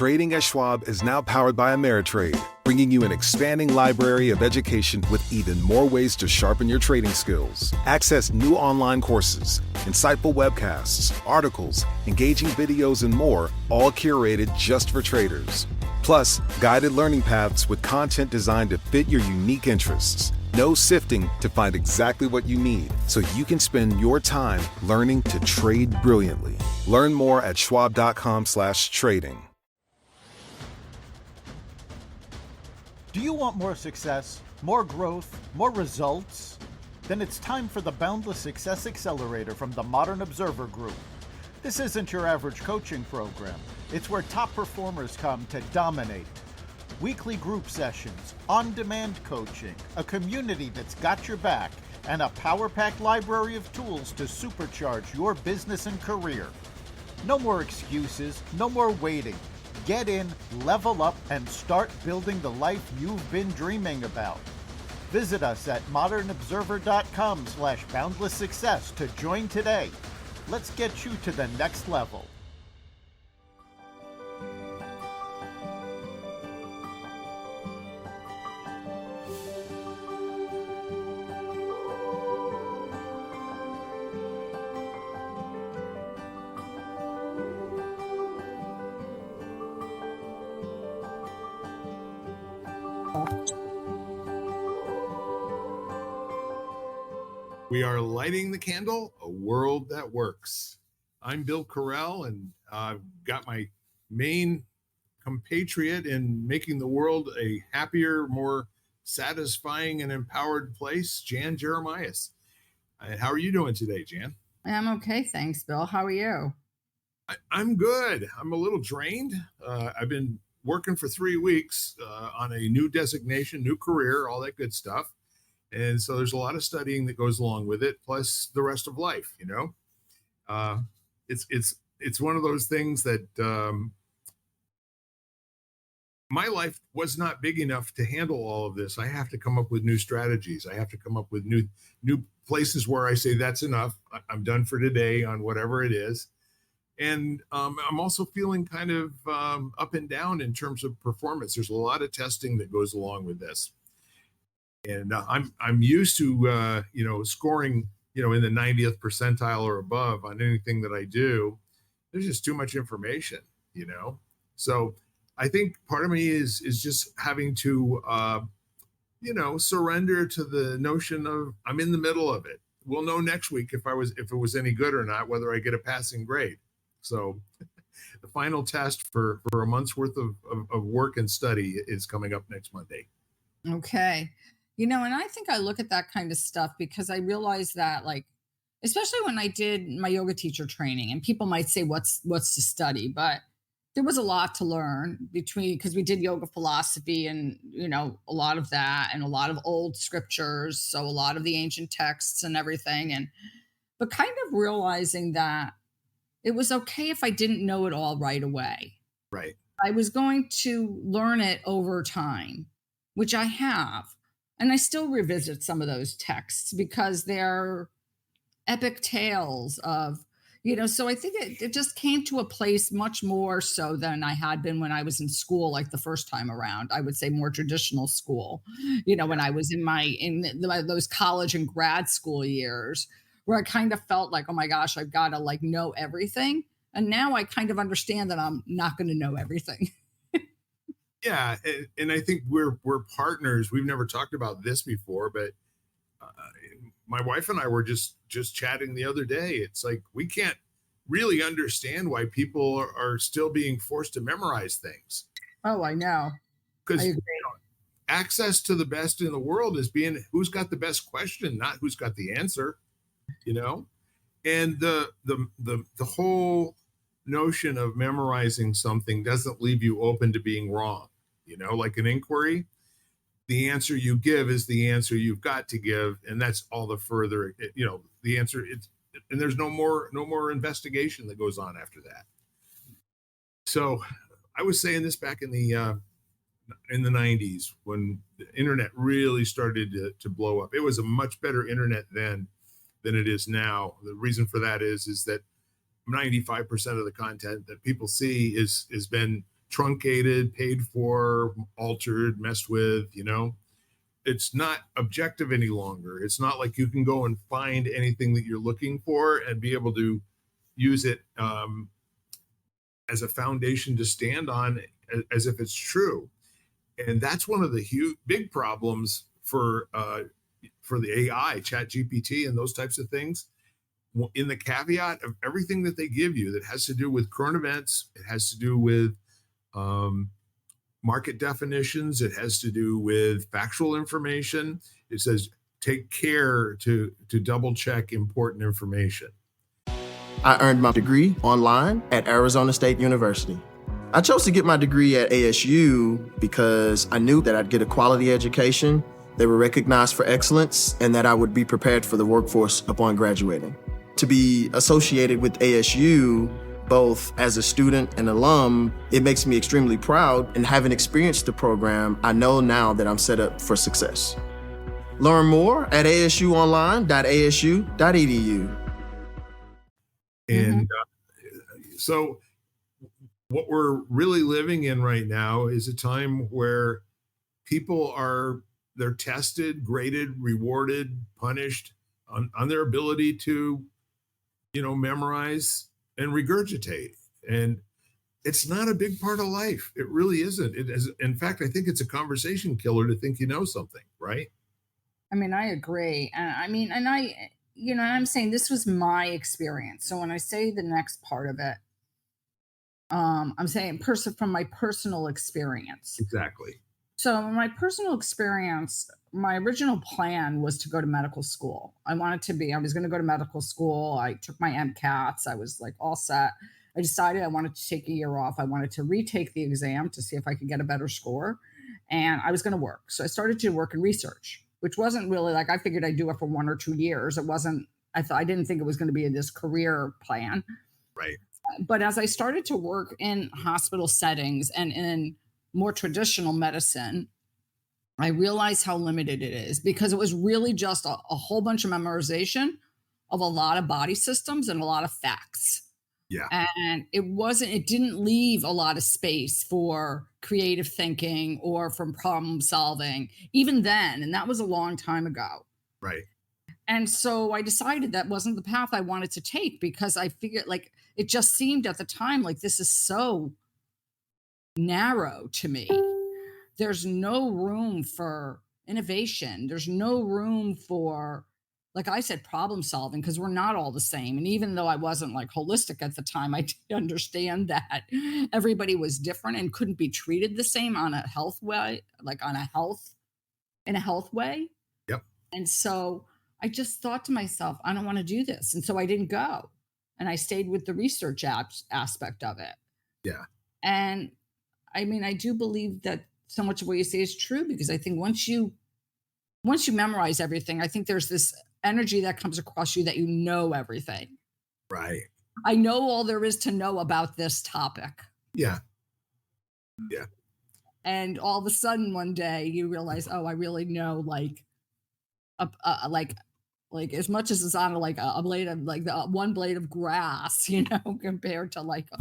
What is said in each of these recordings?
Trading at Schwab is now powered by Ameritrade, bringing you an expanding library of education with even more ways to sharpen your trading skills. Access new online courses, insightful webcasts, articles, engaging videos, and more, all curated just for traders. Plus, guided learning paths with content designed to fit your unique interests. No sifting to find exactly what you need, so you can spend your time learning to trade brilliantly. Learn more at schwab.com/trading. Do you want more success, more growth, more results? Then it's time for the Boundless Success Accelerator from the Modern Observer Group. This isn't your average coaching program. It's where top performers come to dominate. Weekly group sessions, on-demand coaching, a community that's got your back, and a power-packed library of tools to supercharge your business and career. No more excuses, no more waiting. Get in, level up, and start building the life you've been dreaming about. Visit us at modernobserver.com/boundlesssuccess to join today. Let's get you to the next level. We are lighting the candle, a world that works. I'm Bill Correll, and I've got my main compatriot in making the world a happier, more satisfying, and empowered place, Jan Jeremias. How are you doing today, Jan? I'm okay, thanks, Bill. How are you? I'm good. I'm a little drained. I've been working for 3 weeks on a new designation, new career, all that good stuff. And so there's a lot of studying that goes along with it, plus the rest of life, you know. It's one of those things that my life was not big enough to handle all of this. I have to come up with new strategies. I have to come up with new places where I say that's enough. I'm done for today on whatever it is. And I'm also feeling kind of up and down in terms of performance. There's a lot of testing that goes along with this. And I'm used to scoring in the 90th percentile or above on anything that I do. There's just too much information, So I think part of me is just having to surrender to the notion of I'm in the middle of it. We'll know next week if it was any good or not, whether I get a passing grade. So the final test for a month's worth of work and study is coming up next Monday. Okay. And I think I look at that kind of stuff because I realize that, like, especially when I did my yoga teacher training, and people might say, what's to study? But there was a lot to learn because we did yoga philosophy and, a lot of that and a lot of old scriptures. So a lot of the ancient texts and everything. But kind of realizing that it was okay if I didn't know it all right away. Right. I was going to learn it over time, which I have. And I still revisit some of those texts because they're epic tales of, so I think it just came to a place much more so than I had been when I was in school, like the first time around. I would say more traditional school, when I was in those college and grad school years, where I kind of felt like, oh my gosh, I've got to know everything. And now I kind of understand that I'm not going to know everything. Yeah, and I think we're partners. We've never talked about this before, but my wife and I were just chatting the other day. It's like we can't really understand why people are still being forced to memorize things. Oh, I know. Because access to the best in the world is being who's got the best question, not who's got the answer. And the whole notion of memorizing something doesn't leave you open to being wrong. Like an inquiry, the answer you give is the answer you've got to give, and that's all the further the answer. And there's no more investigation that goes on after that. So I was saying this back in the 90s when the internet really started to blow up. It was a much better internet then than it is now. The reason for that is that 95% of the content that people see has been truncated, paid for, altered, messed with, it's not objective any longer. It's not like you can go and find anything that you're looking for and be able to use it as a foundation to stand on as if it's true. And that's one of the big problems for the AI, Chat GPT, and those types of things. In the caveat of everything that they give you that has to do with current events, it has to do with market definitions, it has to do with factual information. It says take care to double check important information. I earned my degree online at Arizona State University. I chose to get my degree at ASU because I knew that I'd get a quality education, they were recognized for excellence, and that I would be prepared for the workforce upon graduating. To be associated with ASU, both as a student and alum, it makes me extremely proud, and having experienced the program, I know now that I'm set up for success. Learn more at asuonline.asu.edu. And so what we're really living in right now is a time where people they're tested, graded, rewarded, punished on their ability to, memorize and regurgitate. And it's not a big part of life. It really isn't. It is, in fact, I think it's a conversation killer to think you know something, right? I mean, I agree. And I'm saying this was my experience. So when I say the next part of it, I'm saying from my personal experience. Exactly. So in my personal experience, my original plan was to go to medical school. I was going to go to medical school. I took my MCATs. I was like all set. I decided I wanted to take a year off. I wanted to retake the exam to see if I could get a better score. And I was going to work. So I started to work in research, which wasn't really like, I figured I'd do it for 1 or 2 years. It wasn't, I didn't think it was going to be this career plan. Right. But as I started to work in hospital settings and in more traditional medicine, I realized how limited it is, because it was really just a whole bunch of memorization of a lot of body systems and a lot of facts. Yeah. And it didn't leave a lot of space for creative thinking or from problem solving, even then. And that was a long time ago. Right. And so I decided that wasn't the path I wanted to take, because I figured it just seemed at the time like this is so narrow to me. There's no room for innovation. There's no room for, like I said, problem solving, because we're not all the same. And even though I wasn't like holistic at the time, I did understand that everybody was different and couldn't be treated the same on a health way, in a health way. Yep. And so I just thought to myself, I don't want to do this. And so I didn't go. And I stayed with the research aspect of it. Yeah. And I mean, I do believe that so much of what you say is true, because I think once you memorize everything, I think there's this energy that comes across you that you know everything. Right. I know all there is to know about this topic. Yeah. Yeah. And all of a sudden one day you realize, oh, I really know like as much as it's on like a blade of like the one blade of grass, compared to like a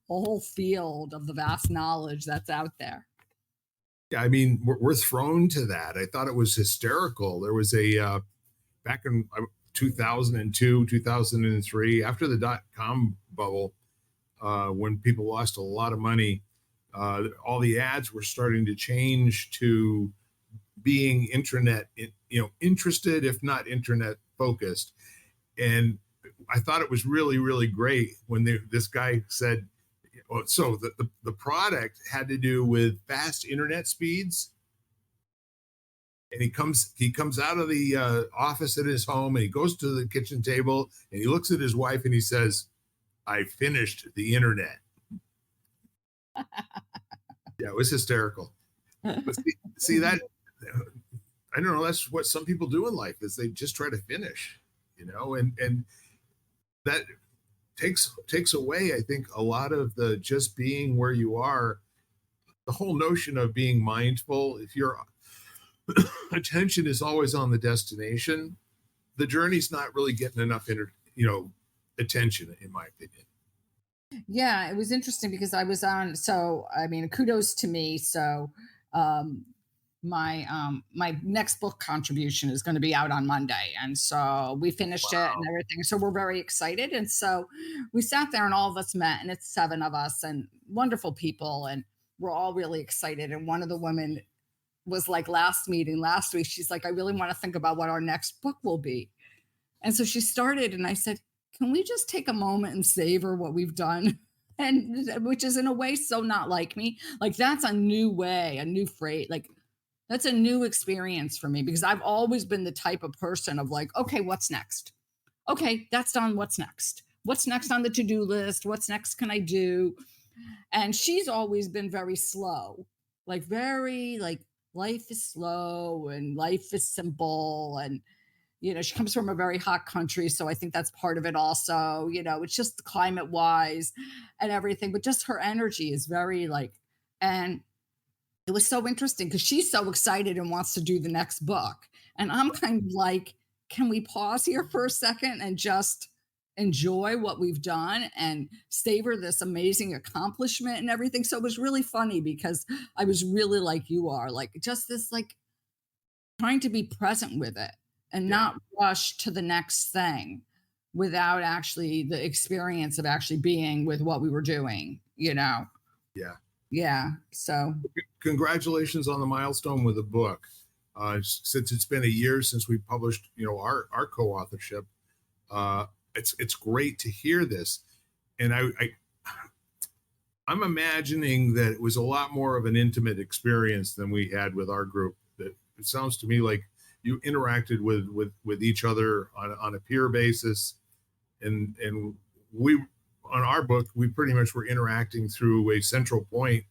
whole field of the vast knowledge that's out there. Yeah, I mean, we're thrown to that. I thought it was hysterical. There was back in 2002, 2003, after the dot-com bubble, when people lost a lot of money, all the ads were starting to change to being internet, interested, if not internet focused. And I thought it was really, really great when this guy said, so the product had to do with fast internet speeds. And he comes out of the office at his home, and he goes to the kitchen table and he looks at his wife and he says, I finished the internet. Yeah, it was hysterical. But see that, I don't know, that's what some people do in life, is they just try to finish, and that takes away, I think, a lot of the just being where you are. The whole notion of being mindful, if your attention is always on the destination, the journey's not really getting enough attention, in my opinion. Yeah, it was interesting because I was on, so I mean, kudos to me. So um my next book contribution is going to be out on Monday. And so we finished it and everything. So we're very excited. And so we sat there and all of us met, and it's seven of us and wonderful people, and we're all really excited. And one of the women was like, last meeting last week, she's like, I really want to think about what our next book will be. And so she started, and I said, can we just take a moment and savor what we've done? And which is in a way so not like me. Like that's a new way, a new phrase. Like that's a new experience for me because I've always been the type of person of like, okay, what's next? Okay, that's done. What's next? What's next on the to-do list? What's next can I do? And she's always been very slow, like very like life is slow and life is simple. And she comes from a very hot country, so I think that's part of it also. It's just climate wise and everything, but just her energy is very like, and it was so interesting because she's so excited and wants to do the next book. And I'm kind of like, can we pause here for a second and just enjoy what we've done and savor this amazing accomplishment and everything? So it was really funny because I was really like you are, like just this like trying to be present with it and Yeah. not rush to the next thing without actually the experience of actually being with what we were doing. Yeah. Yeah. So Congratulations on the milestone with the book. Since it's been a year since we published, our co-authorship, it's great to hear this. And I'm imagining that it was a lot more of an intimate experience than we had with our group. That it sounds to me like you interacted with each other on a peer basis, and we on our book we pretty much were interacting through a central point,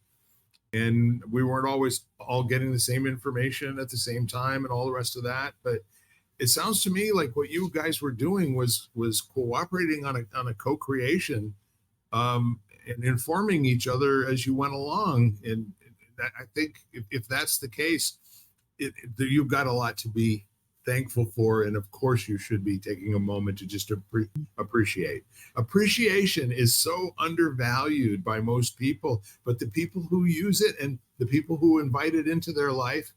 and we weren't always all getting the same information at the same time and all the rest of that. But it sounds to me like what you guys were doing was cooperating on a co-creation, and informing each other as you went along. And I think if that's the case, you've got a lot to be thankful for. And of course, you should be taking a moment to just appreciate. Appreciation is so undervalued by most people, but the people who use it and the people who invite it into their life,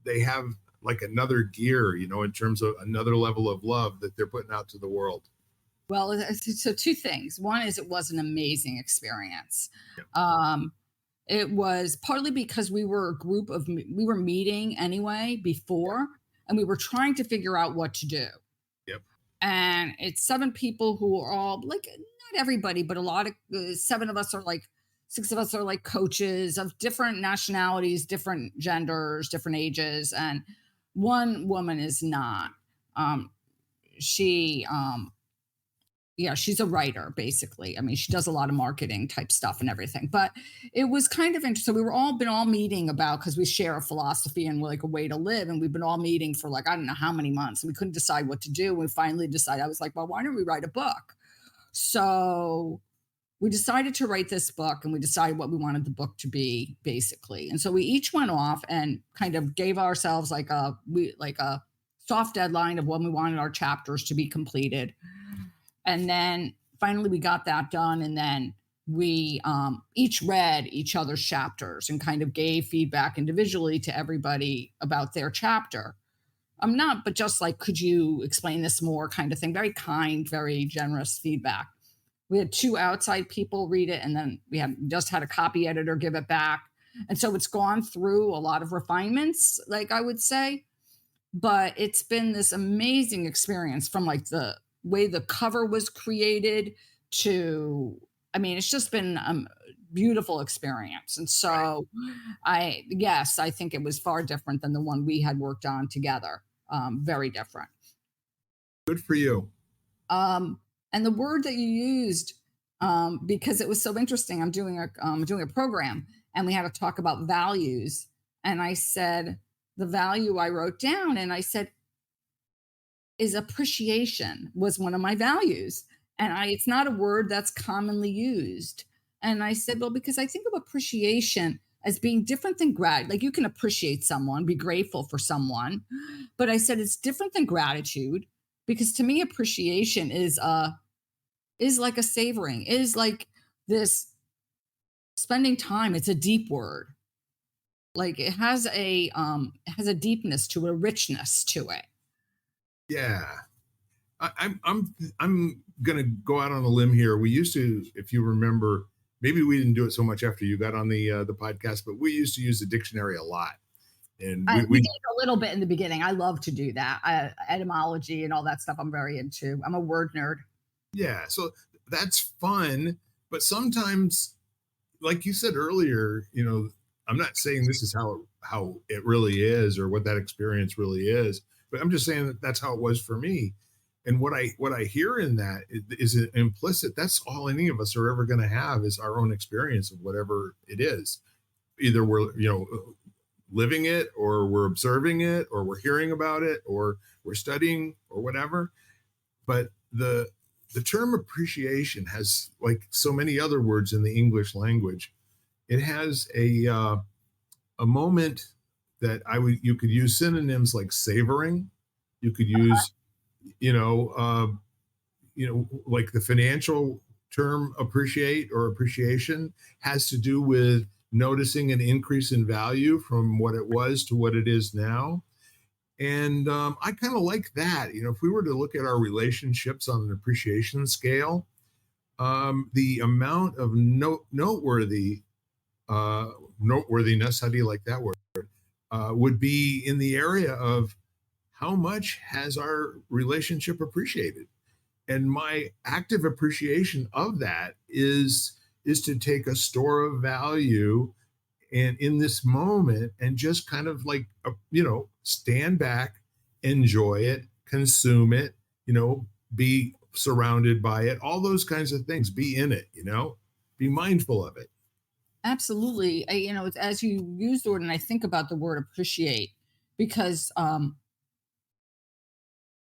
they have like another gear, in terms of another level of love that they're putting out to the world. Well, so two things. One is it was an amazing experience. Yep. It was partly because we were we were meeting anyway before, and we were trying to figure out what to do. Yep. And it's seven people who are all like, not everybody, but a lot of seven of us are like, six of us are like coaches of different nationalities, different genders, different ages. And one woman is not. She yeah, she's a writer basically. I mean, she does a lot of marketing type stuff and everything. But it was kind of interesting. We were all been all meeting about, because we share a philosophy and like a way to live, and we've been all meeting for like I don't know how many months, and we couldn't decide what to do. We finally decided. I was like, well, why don't we write a book? So we decided to write this book, and we decided what we wanted the book to be basically. And so we each went off and kind of gave ourselves like a soft deadline of when we wanted our chapters to be completed. And then finally we got that done. And then we each read each other's chapters and kind of gave feedback individually to everybody about their chapter. Not, but just like, could you explain this more kind of thing? Very kind, very generous feedback. We had two outside people read it, and then we just had a copy editor give it back. And so it's gone through a lot of refinements, like I would say. But it's been this amazing experience, from like the way the cover was created to, I mean, it's just been a beautiful experience. And so I think it was far different than the one we had worked on together. Very different. Good for you. And the word that you used, because it was so interesting. I'm doing a program, and we had to talk about values. And I said, the value I wrote down, and I said, is appreciation was one of my values. And it's not a word that's commonly used. And I said, well, because I think of appreciation as being different than gratitude. Like, you can appreciate someone, be grateful for someone. But I said, it's different than gratitude, because to me, appreciation is like a savoring, is like this spending time, it's a deep word. Like it has a deepness to it, a richness to it. Yeah. I'm gonna go out on a limb here. We used to, if you remember, maybe we didn't do it so much after you got on the podcast, but we used to use the dictionary a lot. And We did a little bit in the beginning. I love to do that. Etymology and all that stuff I'm very into. I'm a word nerd. Yeah, so that's fun, but sometimes, like you said earlier, I'm not saying this is how it really is or what that experience really is, but I'm just saying that that's how it was for me. And what I hear in that is implicit. That's all any of us are ever going to have is our own experience of whatever it is. Either we're living it, or we're observing it, or we're hearing about it, or we're studying, or whatever. But the term appreciation has, like so many other words in the English language, it has a moment that you could use synonyms like savoring. You could use like the financial term appreciate or appreciation has to do with noticing an increase in value from what it was to what it is now. And I kind of like that. If we were to look at our relationships on an appreciation scale, the amount of noteworthiness, how do you like that word, would be in the area of how much has our relationship appreciated. And my active appreciation of that is to take a store of value and in this moment and just kind of like stand back, enjoy it, consume it, be surrounded by it, all those kinds of things, be in it, be mindful of it. Absolutely. It's, as you use the word, and I think about the word appreciate, because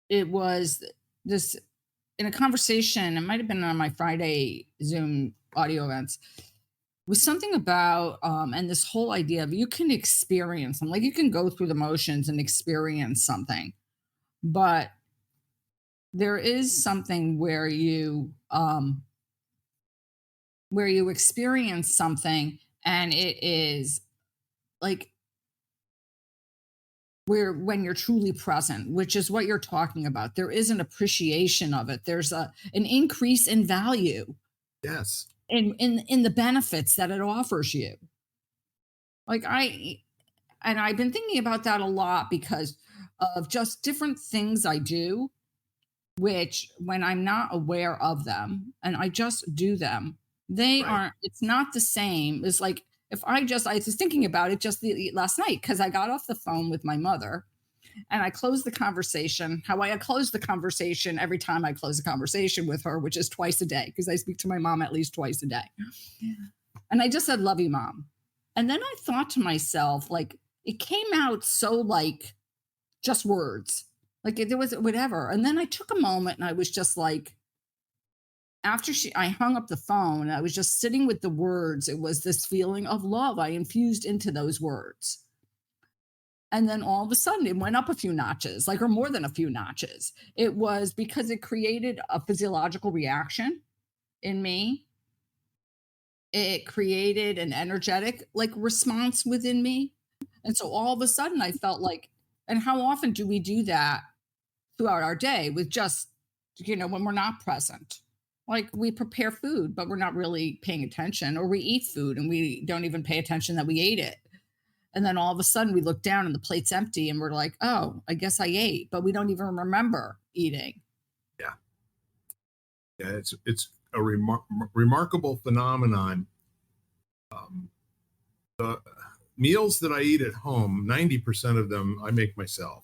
it was this in a conversation, it might have been on my Friday Zoom audio events, was something about and this whole idea of you can experience them, like you can go through the motions and experience something, but there is something where you experience something and it is like when you're truly present, which is what you're talking about. There is an appreciation of it. There's an increase in value. Yes. In the benefits that it offers you. Like I've been thinking about that a lot because of just different things I do, which when I'm not aware of them and I just do them, they aren't, it's not the same. It's like, I was thinking about it just last night because I got off the phone with my mother and I closed the conversation. How I close the conversation every time I close a conversation with her, which is twice a day, because I speak to my mom at least twice a day. Yeah. And I just said, "Love you, Mom." And then I thought to myself, like, it came out so like just words, like there was whatever. And then I took a moment and I was just like, after I hung up the phone, I was just sitting with the words. It was this feeling of love I infused into those words. And then all of a sudden it went up a few notches, or more than a few notches. It was because it created a physiological reaction in me. It created an energetic response within me. And so all of a sudden I felt like, and how often do we do that throughout our day with just, when we're not present? Like we prepare food, but we're not really paying attention, or we eat food and we don't even pay attention that we ate it. And then all of a sudden we look down and the plate's empty and we're like, oh, I guess I ate, but we don't even remember eating. Yeah. Yeah. It's a remarkable phenomenon. The meals that I eat at home, 90% of them I make myself.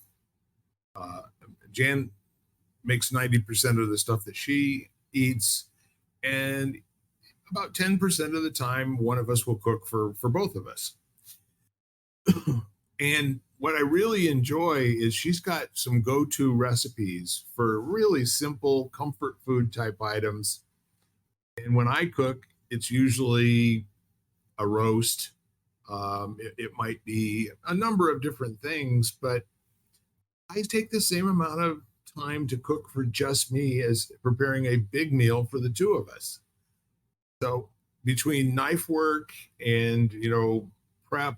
Jan makes 90% of the stuff that she eats, and about 10% of the time one of us will cook for both of us. And what I really enjoy is she's got some go-to recipes for really simple comfort food type items. And when I cook, it's usually a roast. It might be a number of different things, but I take the same amount of time to cook for just me as preparing a big meal for the two of us. So between knife work and, prep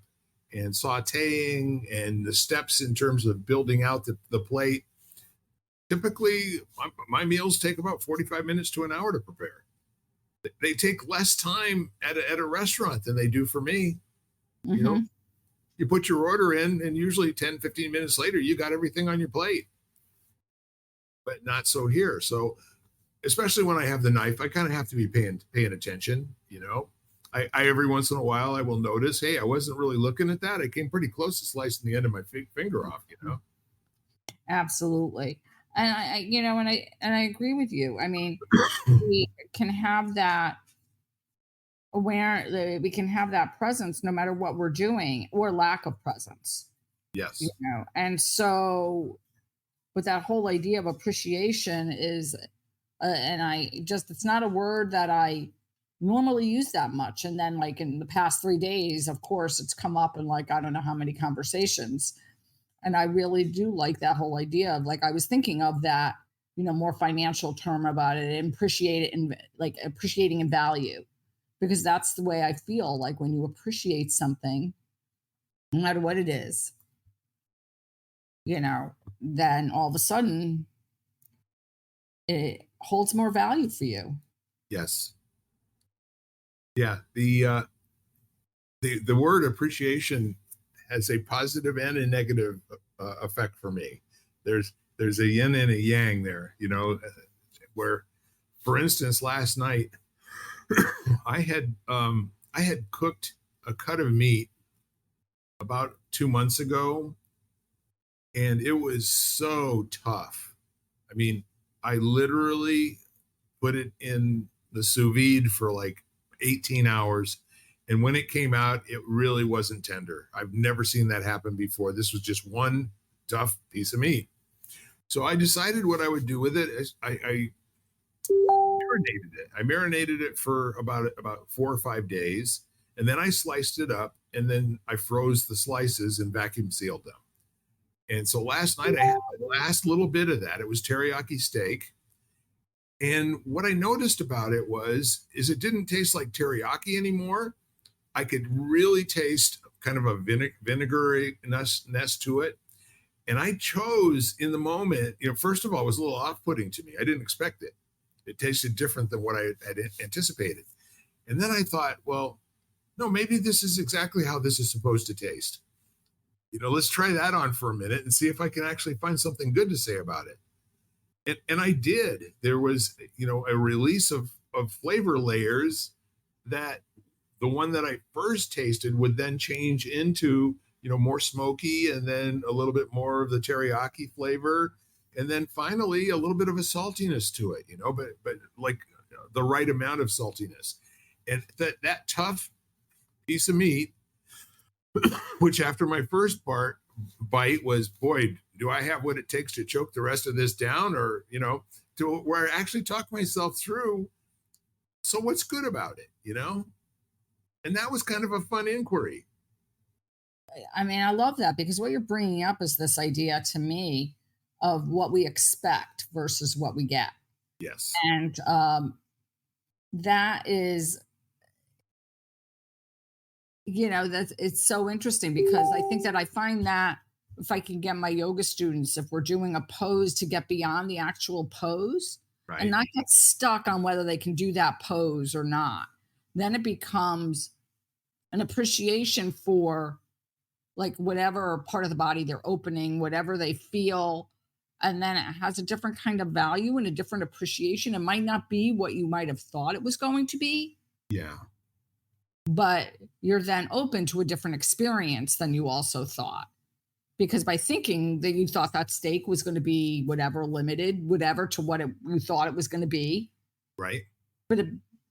and sauteing and the steps in terms of building out the plate, typically my meals take about 45 minutes to an hour to prepare. They take less time at a restaurant than they do for me. Mm-hmm. You put your order in and usually 10, 15 minutes later, you got everything on your plate, but not so here. So especially when I have the knife, I kind of have to be paying attention. I every once in a while I will notice, hey, I wasn't really looking at that. I came pretty close to slicing the end of my finger off. Absolutely. And I agree with you. I mean, we can have that we can have that presence no matter what we're doing, or lack of presence. Yes. And so, but that whole idea of appreciation is, and it's not a word that I normally use that much. And then, like, in the past 3 days, of course, it's come up in, like, I don't know how many conversations. And I really do like that whole idea of, like, I was thinking of that, more financial term about it, and appreciate it, and like appreciating in value, because that's the way I feel. Like, when you appreciate something, no matter what it is, then all of a sudden it holds more value for you. Yes. Yeah. The word appreciation has a positive and a negative effect for me. There's a yin and a yang there, where, for instance, last night I had cooked a cut of meat about 2 months ago, and it was so tough. I mean, I literally put it in the sous vide for like 18 hours. And when it came out, it really wasn't tender. I've never seen that happen before. This was just one tough piece of meat. So I decided what I would do with it. I marinated it. I marinated it for about 4 or 5 days. And then I sliced it up, and then I froze the slices and vacuum sealed them. And so last night I had the last little bit of that. It was teriyaki steak. And what I noticed about it is it didn't taste like teriyaki anymore. I could really taste kind of a vinegariness to it. And I chose in the moment, first of all, it was a little off-putting to me. I didn't expect it. It tasted different than what I had anticipated. And then I thought, well, no, maybe this is exactly how this is supposed to taste. Let's try that on for a minute and see if I can actually find something good to say about it. And I did. There was, a release of flavor layers that the one that I first tasted would then change into, more smoky, and then a little bit more of the teriyaki flavor. And then finally a little bit of a saltiness to it, but like the right amount of saltiness. And that tough piece of meat, which after my first bite was, boy, do I have what it takes to choke the rest of this down, or, to where I actually talked myself through. So what's good about it, And that was kind of a fun inquiry. I mean, I love that, because what you're bringing up is this idea to me of what we expect versus what we get. Yes. And that is, it's so interesting, because I think that I find that if I can get my yoga students, if we're doing a pose, to get beyond the actual pose, right, and not get stuck on whether they can do that pose or not, then it becomes an appreciation for, like, whatever part of the body they're opening, whatever they feel. And then it has a different kind of value and a different appreciation. It might not be what you might have thought it was going to be. Yeah. But you're then open to a different experience than you also thought. Because by thinking that you thought that steak was going to be whatever, limited, whatever, to what you thought it was going to be. Right. But it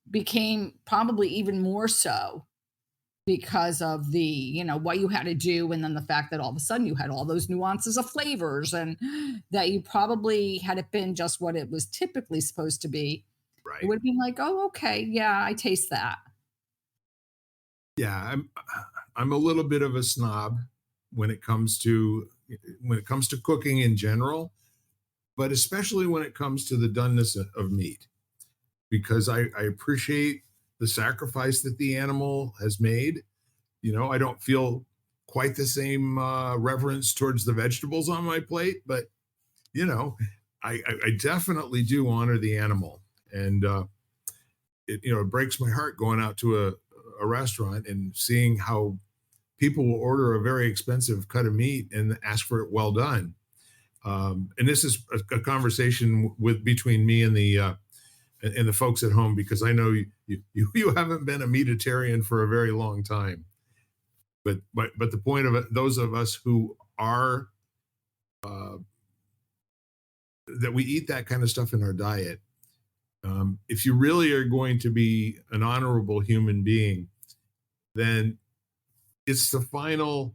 became probably even more so because of the, what you had to do. And then the fact that all of a sudden you had all those nuances of flavors, and that you probably, had it been just what it was typically supposed to be, right, it would have been like, oh, okay, yeah, I taste that. Yeah, I'm a little bit of a snob when it comes to cooking in general, but especially when it comes to the doneness of meat, because I appreciate the sacrifice that the animal has made. I don't feel quite the same reverence towards the vegetables on my plate, but you know, I definitely do honor the animal, and it breaks my heart going out to a restaurant and seeing how people will order a very expensive cut of meat and ask for it well done. And this is a conversation between me and the folks at home, because I know you haven't been a meatitarian for a very long time. But the point of it, those of us who are that we eat that kind of stuff in our diet, if you really are going to be an honorable human being, then it's kind of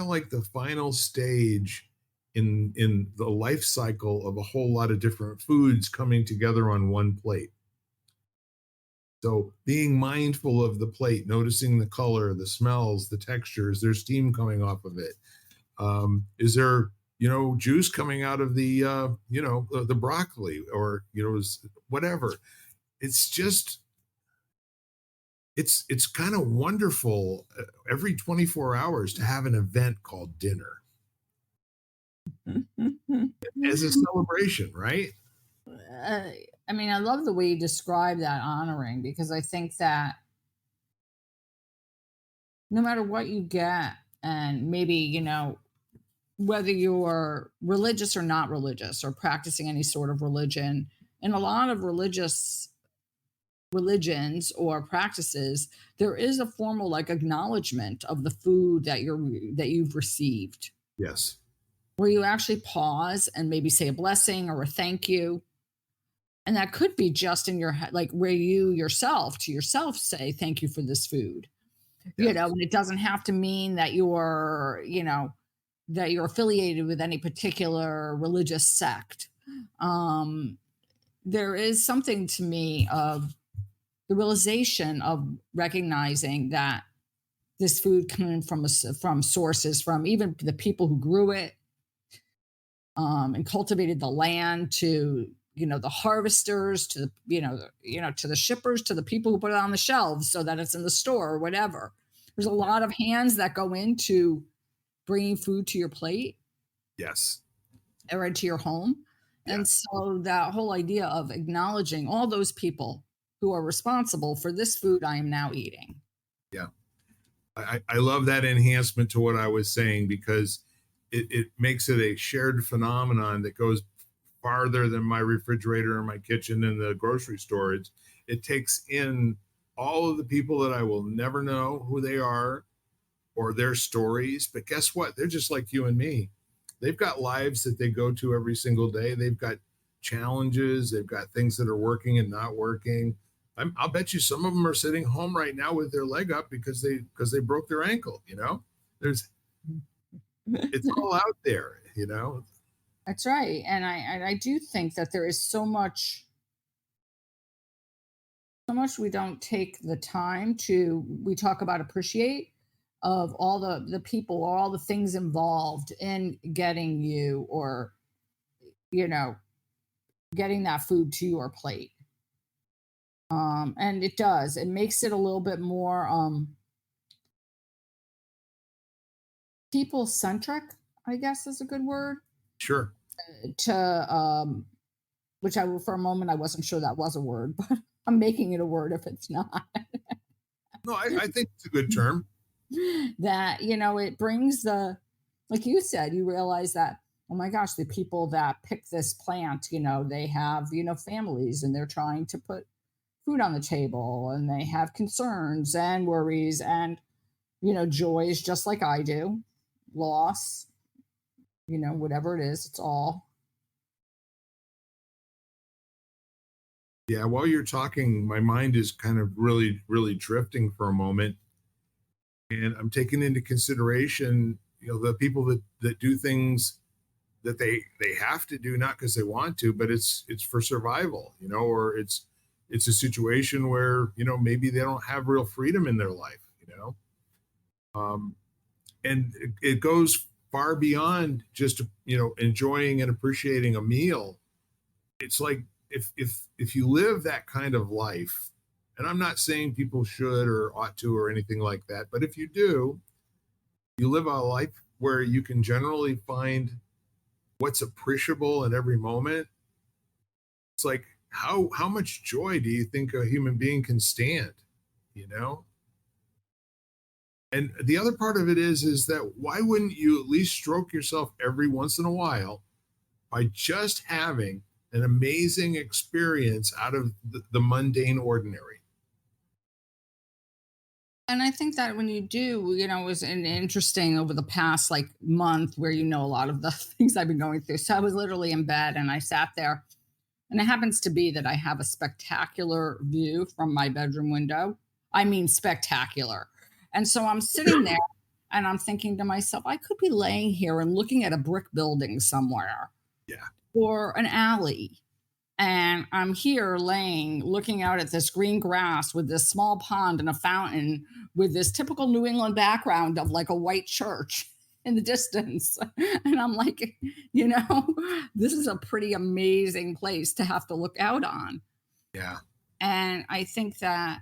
like the final stage in the life cycle of a whole lot of different foods coming together on one plate. So being mindful of the plate, noticing the color, the smells, the textures, there's steam coming off of it. Is there, juice coming out of the broccoli, or, whatever. It's just, it's kind of wonderful every 24 hours to have an event called dinner as a celebration, right? I mean, I love the way you describe that honoring, because I think that no matter what you get, and maybe, whether you're religious or not religious or practicing any sort of religion, in a lot of religions or practices, there is a formal like acknowledgement of the food that you've received, Yes. where you actually pause and maybe say a blessing or a thank you. And that could be just in your head, like where you yourself to yourself say thank you for this food. Yes. And it doesn't have to mean that that you're affiliated with any particular religious sect. There is something to me of the realization of recognizing that this food coming from sources, from even the people who grew it, and cultivated the land, to the harvesters, to to the shippers, to the people who put it on the shelves so that it's in the store or whatever. There's a lot of hands that go into bringing food to your plate. Yes. Or into your home. Yeah. And so that whole idea of acknowledging all those people who are responsible for this food I am now eating. Yeah. I love that enhancement to what I was saying, because it makes it a shared phenomenon that goes farther than my refrigerator or my kitchen and the grocery store. It takes in all of the people that I will never know who they are or their stories. But guess what? They're just like you and me. They've got lives that they go to every single day. They've got challenges. They've got things that are working and not working. I'll bet you some of them are sitting home right now with their leg up because they broke their ankle. It's all out there. That's right. And I do think that there is so much we don't take the time to, we talk about appreciate, of all the people or all the things involved in getting you, or getting that food to your plate. And it makes it a little bit more people centric, I guess is a good word. Sure. To which for a moment I wasn't sure that was a word, but I'm making it a word if it's not. No, I think it's a good term. That it brings like you said, you realize that, oh my gosh, the people that pick this plant, they have families, and they're trying to put food on the table, and they have concerns and worries and joys, just like I do, loss, whatever it is, it's all. Yeah, while you're talking, my mind is kind of really, really drifting for a moment. And I'm taking into consideration, the people that do things that they have to do, not because they want to, but it's for survival, or it's a situation where, maybe they don't have real freedom in their life, and it goes far beyond just, enjoying and appreciating a meal. It's like if you live that kind of life, and I'm not saying people should or ought to or anything like that, but if you do, you live a life where you can generally find what's appreciable in every moment. It's like how much joy do you think a human being can stand, you know? And the other part of it is that why wouldn't you at least stroke yourself every once in a while by just having an amazing experience out of the mundane ordinary? And I think that when you do, it was interesting over the past like month where a lot of the things I've been going through. So I was literally in bed and I sat there, and it happens to be that I have a spectacular view from my bedroom window. I mean, spectacular. And so I'm sitting there and I'm thinking to myself, I could be laying here and looking at a brick building somewhere Yeah. or an alley. And I'm here looking out at this green grass with this small pond and a fountain with this typical New England background of like a white church in the distance. And I'm like, this is a pretty amazing place to have to look out on. Yeah. And I think that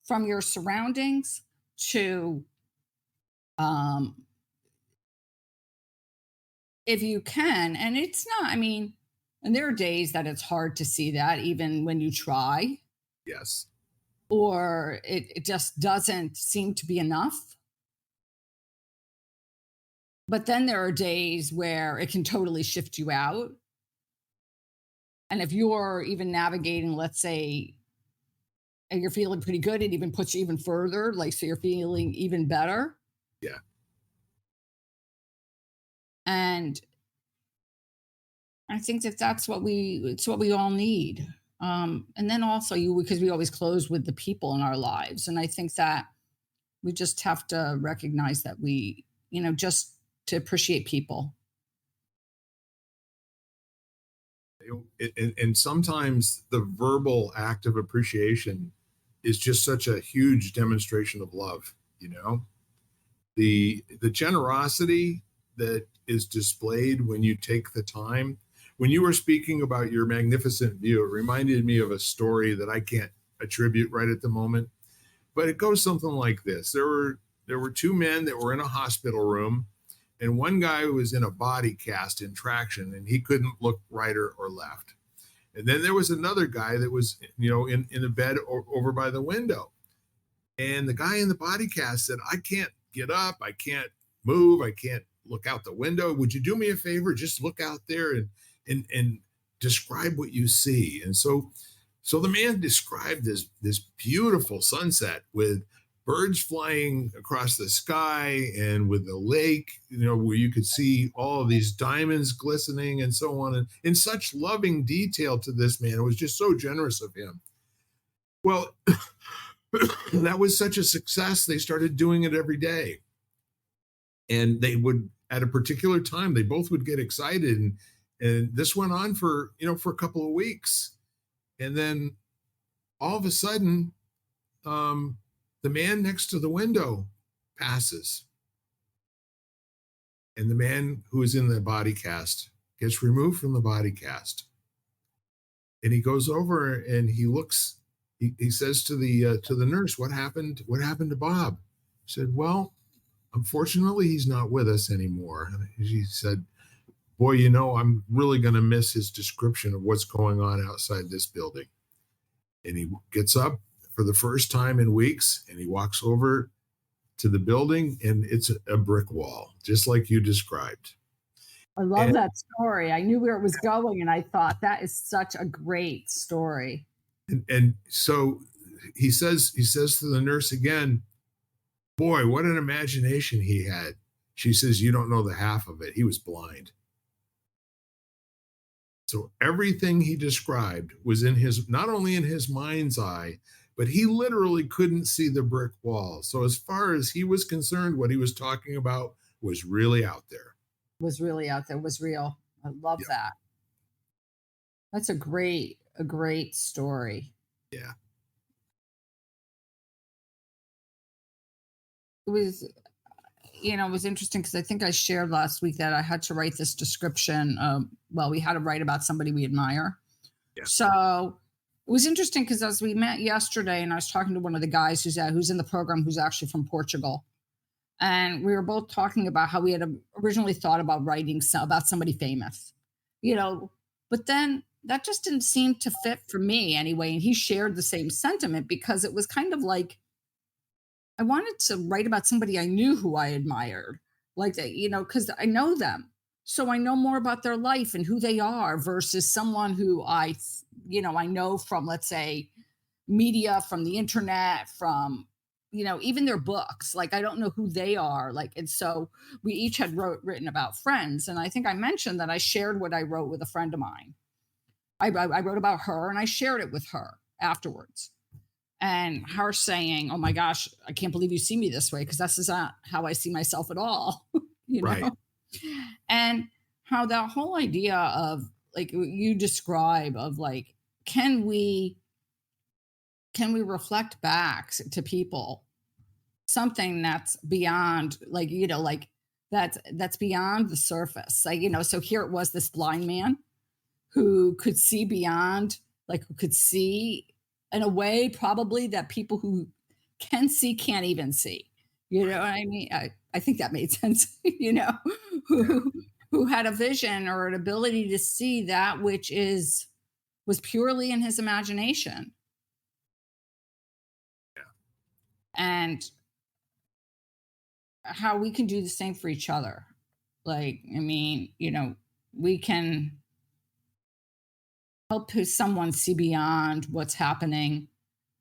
from your surroundings to, if you can, and it's not, and there are days that it's hard to see that even when you try, Yes. or it just doesn't seem to be enough. But then there are days where it can totally shift you out. And if you're even navigating, let's say, and you're feeling pretty good, it even puts you even further, like, so you're feeling even better. Yeah. And I think that it's what we all need. And then also because we always close with the people in our lives. And I think that we just have to recognize that we, just to appreciate people. And sometimes the verbal act of appreciation is just such a huge demonstration of love, the generosity that is displayed when you take the time. When you were speaking about your magnificent view, it reminded me of a story that I can't attribute right at the moment, but it goes something like this. There were two men that were in a hospital room, and one guy was in a body cast in traction, and he couldn't look right or left. And then there was another guy that was, in a bed over by the window. And the guy in the body cast said, I can't get up. I can't move. I can't look out the window. Would you do me a favor? Just look out there and describe what you see. And so the man described this beautiful sunset with birds flying across the sky and with the lake, where you could see all of these diamonds glistening and so on, and in such loving detail to this man. It was just so generous of him. Well, that was such a success. They started doing it every day. And they would, at a particular time, they both would get excited. And this went on for a couple of weeks. And then all of a sudden, the man next to the window passes. And the man who is in the body cast gets removed from the body cast. And he goes over and he looks, he says to the nurse, what happened to Bob? He said, well, unfortunately, he's not with us anymore. She said, boy, I'm really going to miss his description of what's going on outside this building. And he gets up for the first time in weeks, and he walks over to the building, and it's a brick wall, just like you described. I love that story. I knew where it was going, and I thought that is such a great story. And so he says to the nurse again, boy, what an imagination he had. She says, you don't know the half of it. He was blind. So everything he described was not only in his mind's eye, but he literally couldn't see the brick wall. So as far as he was concerned, what he was talking about was really out there. Was real. I love that. That's a great story. Yeah. It was, it was interesting because I think I shared last week that I had to write this description. We had to write about somebody we admire. Yeah. So it was interesting because as we met yesterday, and I was talking to one of the guys who's in the program, who's actually from Portugal, and we were both talking about how we had originally thought about writing about somebody famous, you know, but then that just didn't seem to fit for me anyway. And he shared the same sentiment because it was kind of like I wanted to write about somebody I knew who I admired, like that, because I know them. So I know more about their life and who they are versus someone who I know from, let's say, media, from the internet, from, even their books. Like I don't know who they are. Like, and so we each had written about friends. And I think I mentioned that I shared what I wrote with a friend of mine. I wrote about her and I shared it with her afterwards, and her saying, "Oh my gosh, I can't believe you see me this way because this is not how I see myself at all," you Right. know, and how that whole idea of like you describe of like, can we reflect back to people something that's beyond like that's beyond the surface, like so here it was, this blind man who could see beyond, like who could see in a way probably that people who can see can't even see. You know Right. what I mean? I think that made sense, Yeah. who had a vision or an ability to see that which was purely in his imagination. Yeah. And how we can do the same for each other. Like, I mean, we can help someone see beyond what's happening,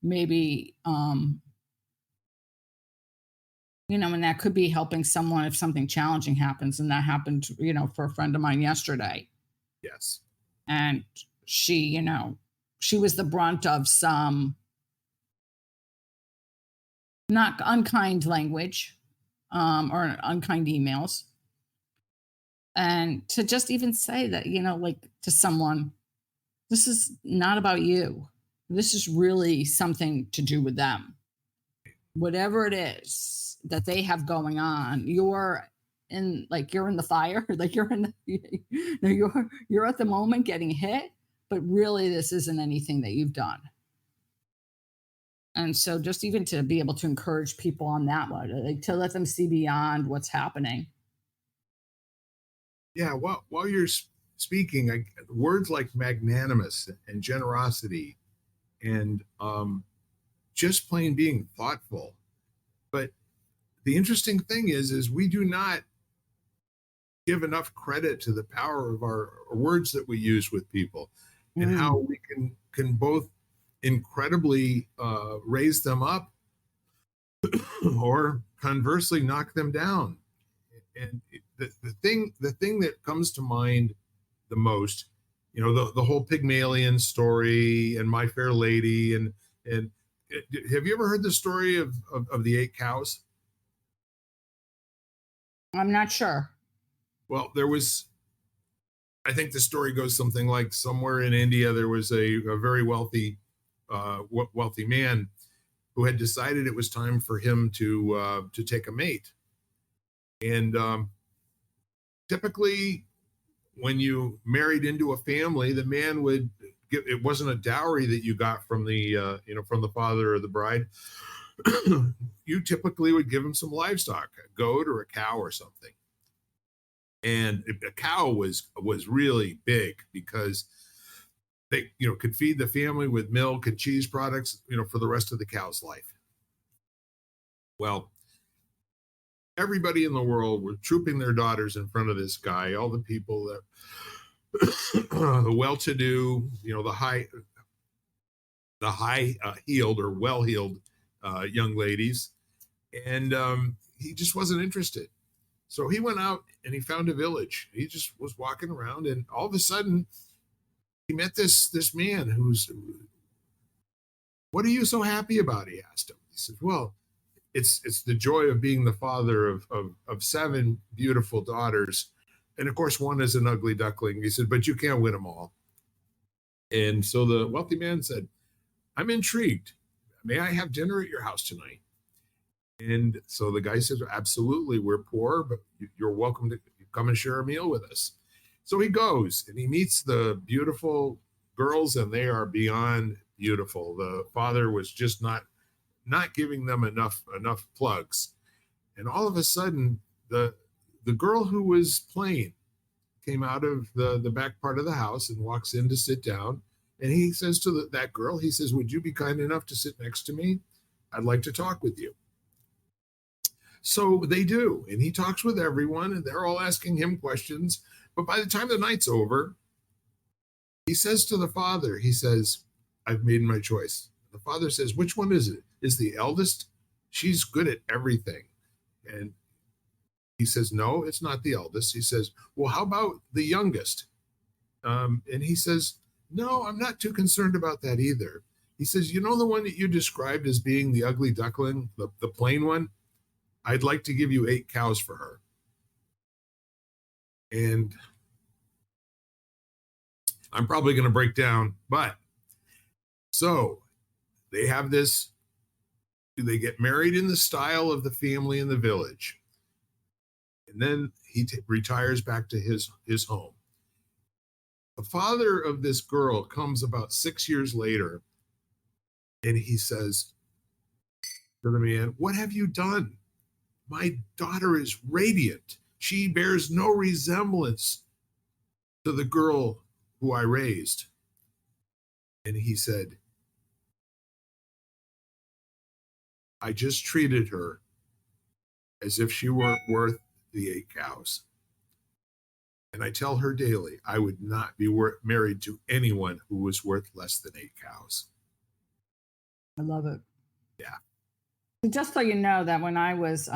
maybe and that could be helping someone if something challenging happens, and that happened for a friend of mine yesterday. Yes. And she was the brunt of some not unkind language, or unkind emails, and to just even say that, like to someone, this is not about you, this is really something to do with them. Whatever it is that they have going on, you're in the fire, like you're in the no, you're at the moment getting hit, but really this isn't anything that you've done. And so just even to be able to encourage people on that one, like to let them see beyond what's happening. Yeah. While you're speaking, words like magnanimous and generosity and just plain being thoughtful. But the interesting thing is we do not give enough credit to the power of our words that we use with people, and how Mm. we can both incredibly raise them up or conversely knock them down. And the thing that comes to mind the most, the whole Pygmalion story and My Fair Lady, and have you ever heard the story of the 8 cows? I'm not sure. Well, there was, I think the story goes something like, somewhere in India there was a very wealthy man who had decided it was time for him to take a mate. And typically, when you married into a family, the man would give, it wasn't a dowry that you got from the from the father or the bride. You typically would give him some livestock, a goat or a cow or something. And a cow was really big because they could feed the family with milk and cheese products for the rest of the cow's life. Well, everybody in the world were trooping their daughters in front of this guy. All the people that the well-to-do, the high heeled or well-heeled young ladies, and he just wasn't interested. So he went out and he found a village. He just was walking around, and all of a sudden he met this man who's, "What are you so happy about?" He asked him. He said, "Well, it's the joy of being the father of 7 beautiful daughters, and of course one is an ugly duckling." He said, "But you can't win them all." And so the wealthy man said, "I'm intrigued. May I have dinner at your house tonight?" And so the guy says, "Absolutely. We're poor, but you're welcome to come and share a meal with us." So he goes and he meets the beautiful girls, and they are beyond beautiful. The father was just not giving them enough plugs. And all of a sudden, the girl who was playing came out of the back part of the house and walks in to sit down. And he says to that girl, he says, "Would you be kind enough to sit next to me? I'd like to talk with you." So they do. And he talks with everyone, and they're all asking him questions. But by the time the night's over, he says to the father, he says, "I've made my choice." The father says, "Which one is it? Is the eldest? She's good at everything." And he says, "No, it's not the eldest." He says, "Well, how about the youngest?" And he says, "No, I'm not too concerned about that either." He says, "You know the one that you described as being the ugly duckling, the plain one? I'd like to give you 8 cows for her." And I'm probably going to break down, but so they have this, they get married in the style of the family in the village. And then he retires back to his home. The father of this girl comes about 6 years later, and he says to the man, "What have you done? My daughter is radiant. She bears no resemblance to the girl who I raised." And he said, "I just treated her as if she weren't worth the 8 cows. And I tell her daily, I would not be married to anyone who was worth less than 8 cows." I love it. Yeah. Just so you know that when I was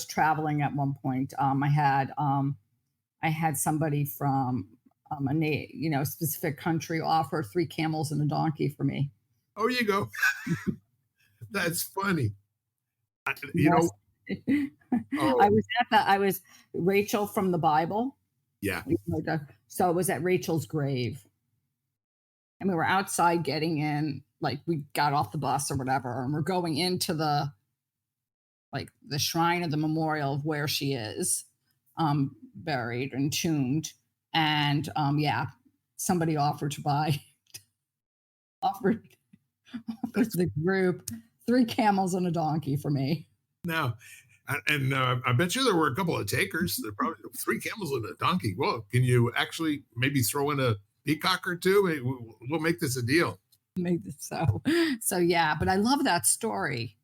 traveling at one point, I had somebody from a specific country offer 3 camels and a donkey for me. Oh, you go. That's funny. Yes. Oh, I was Rachel from the Bible. yeah. So it was at Rachel's grave. And we were outside getting in, like we got off the bus or whatever, and we're going into the shrine of the memorial of where she is buried and entombed. And somebody offered to buy offered the group 3 camels and a donkey for me. Now, and I bet you there were a couple of takers. There probably 3 camels and a donkey. Well, can you actually maybe throw in a peacock or 2? We'll make this a deal. So yeah, but I love that story,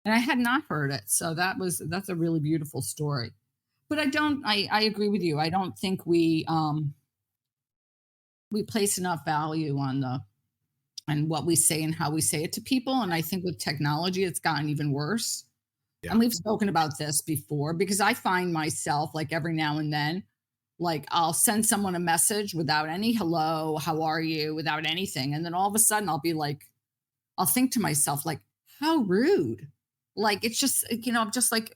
and I had not heard it. So that's a really beautiful story. But I agree with you. I don't think we place enough value on what we say and how we say it to people. And I think with technology, it's gotten even worse. Yeah. And we've spoken about this before, because I find myself, like, every now and then, like, I'll send someone a message without any hello, how are you, without anything. And then all of a sudden I'll think to myself, like, how rude. Like, it's just, I'm just like,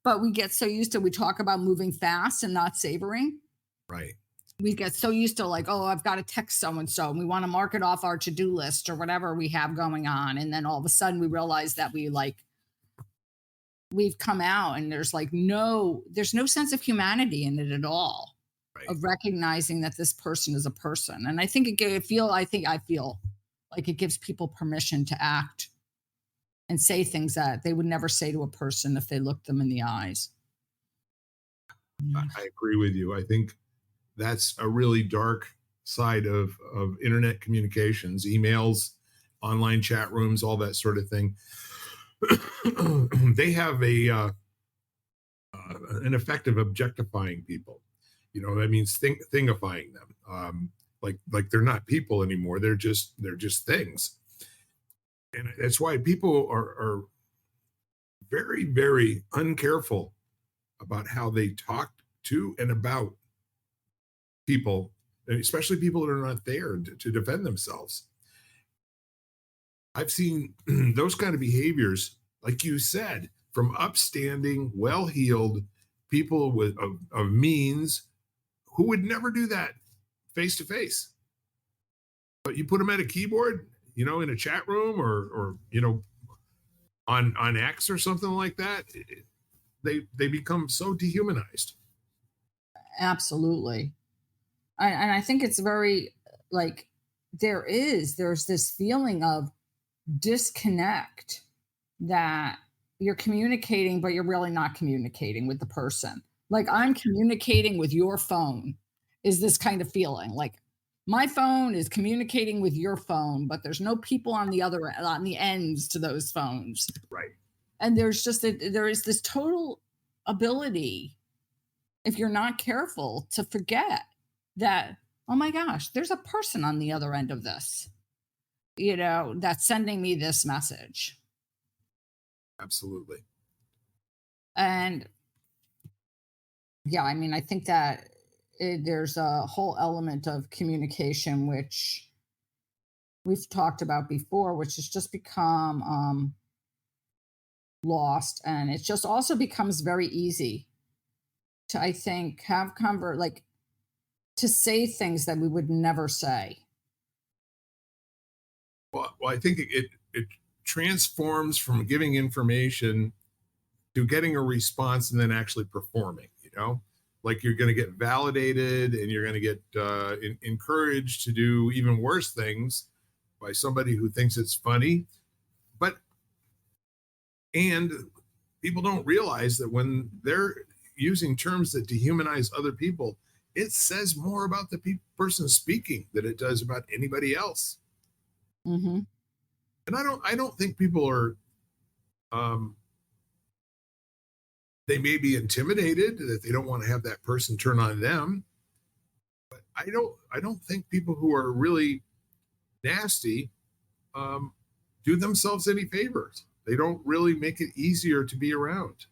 but we get so used to, we talk about moving fast and not savoring. Right. We get so used to, like, oh, I've got to text so-and-so and we want to mark it off our to-do list or whatever we have going on. And then all of a sudden we realize that we've come out and there's no sense of humanity in it at all, Right. of recognizing that this person is a person. And I think I feel like it gives people permission to act and say things that they would never say to a person if they looked them in the eyes. I agree with you. I think that's a really dark side of internet communications, emails, online chat rooms, all that sort of thing. They have an effect of objectifying people. That means thingifying them. Like they're not people anymore. They're just things. And that's why people are very, very uncareful about how they talk to and about people, and especially people that are not there to defend themselves. I've seen those kind of behaviors, like you said, from upstanding, well-heeled people of means who would never do that face to face. But you put them at a keyboard, in a chat room or on X or something like that, they become so dehumanized. Absolutely. And I think it's very, like there's this feeling of disconnect that you're communicating, but you're really not communicating with the person. Like I'm communicating with your phone, is this kind of feeling. Like my phone is communicating with your phone, but there's no people on the ends to those phones. Right. And there is this total ability, if you're not careful, to forget that, oh my gosh, there's a person on the other end of this, that's sending me this message. Absolutely. And yeah, I mean, I think that there's a whole element of communication, which we've talked about before, which has just become lost. And it just also becomes very easy to, I think, to say things that we would never say. Well, I think it transforms from giving information to getting a response and then actually performing, like you're going to get validated and you're going to get encouraged to do even worse things by somebody who thinks it's funny. And people don't realize that when they're using terms that dehumanize other people, it says more about the person speaking than it does about anybody else. Mm-hmm. And I don't think people are, they may be intimidated that they don't want to have that person turn on them. But I don't think people who are really nasty do themselves any favors. They don't really make it easier to be around.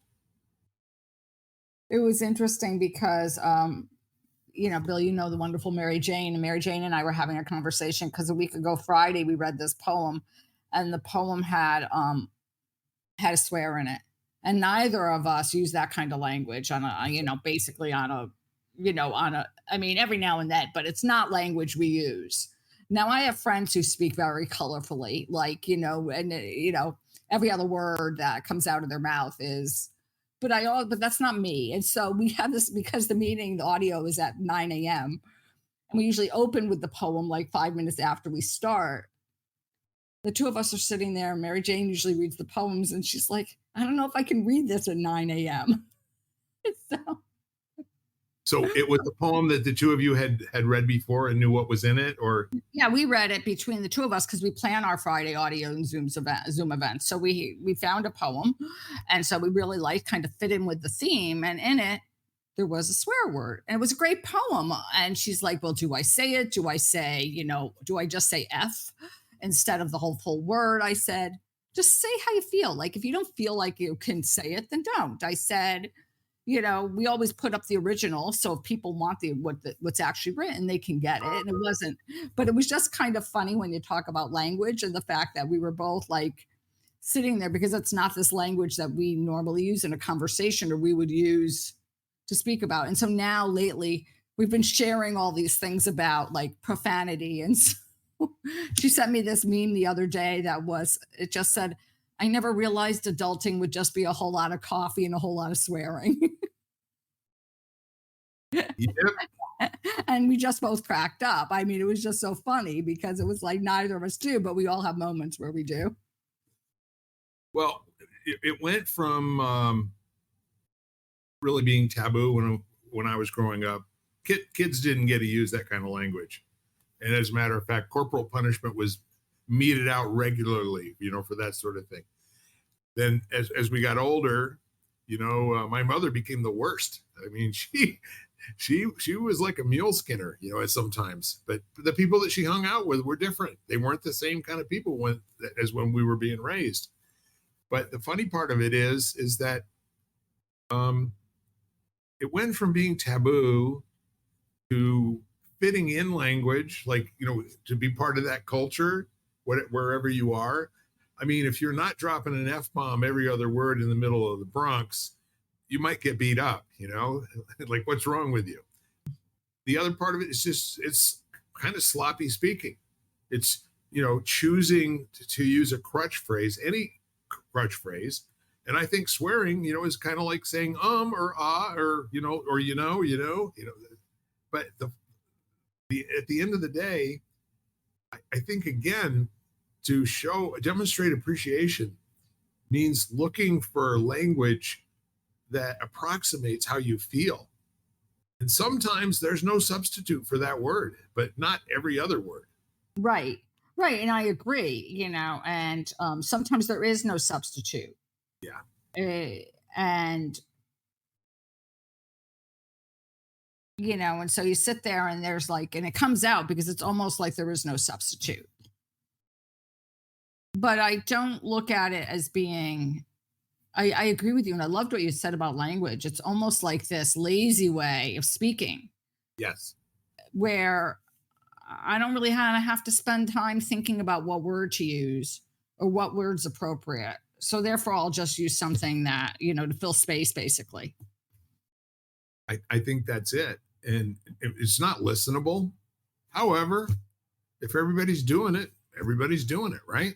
It was interesting because, Bill, the wonderful Mary Jane, and Mary Jane and I were having a conversation because a week ago Friday we read this poem, and the poem had a swear in it, and neither of us use that kind of language on basically on a, I mean, every now and then, but it's not language we use. Now I have friends who speak very colorfully, like, every other word that comes out of their mouth is, but that's not me. And so we have this, because the audio is at 9 a.m. and we usually open with the poem like 5 minutes after we start. The two of us are sitting there. Mary Jane usually reads the poems and she's like, I don't know if I can read this at 9 a.m. So it was a poem that the two of you had read before and knew what was in it, or? Yeah, we read it between the two of us because we plan our Friday audio and Zoom events. So we found a poem, and so we really kind of fit in with the theme. And in it, there was a swear word, and it was a great poem. And she's like, well, do I say it? Do I say, do I just say F instead of the whole full word? I said, just say how you feel. Like, if you don't feel like you can say it, then don't. I said, we always put up the original. So if people want what's actually written, they can get it. And it wasn't, but it was just kind of funny when you talk about language and the fact that we were both like sitting there, because it's not this language that we normally use in a conversation or we would use to speak about. And so now lately we've been sharing all these things about like profanity. And so she sent me this meme the other day it just said, I never realized adulting would just be a whole lot of coffee and a whole lot of swearing. Yep. And we just both cracked up. I mean, it was just so funny because it was like neither of us do, but we all have moments where we do. Well, it went from really being taboo when I was growing up. Kids didn't get to use that kind of language. And as a matter of fact, corporal punishment was meted out regularly, for that sort of thing. Then as we got older, my mother became the worst. I mean, she was like a mule skinner, at sometimes, but the people that she hung out with were different. They weren't the same kind of people as when we were being raised. But the funny part of it is that it went from being taboo to fitting in language, like, to be part of that culture, wherever you are. I mean, if you're not dropping an F-bomb every other word in the middle of the Bronx, you might get beat up, like, what's wrong with you? The other part of it is it's kind of sloppy speaking. It's, choosing to use a crutch phrase, any crutch phrase. And I think swearing, is kind of like saying or ah or or but at the end of the day, I think, again, to demonstrate appreciation means looking for language that approximates how you feel. And sometimes there's no substitute for that word, but not every other word. Right. Right. And I agree, and sometimes there is no substitute. Yeah. And, and so you sit there and there's like, and it comes out because it's almost like there is no substitute. But I don't look at it as being, I agree with you. And I loved what you said about language. It's almost like this lazy way of speaking Yes. where I don't really have to spend time thinking about what word to use or what word's appropriate. So therefore, I'll just use something that, to fill space, basically. I think that's it. And it's not listenable. However, if everybody's doing it, right?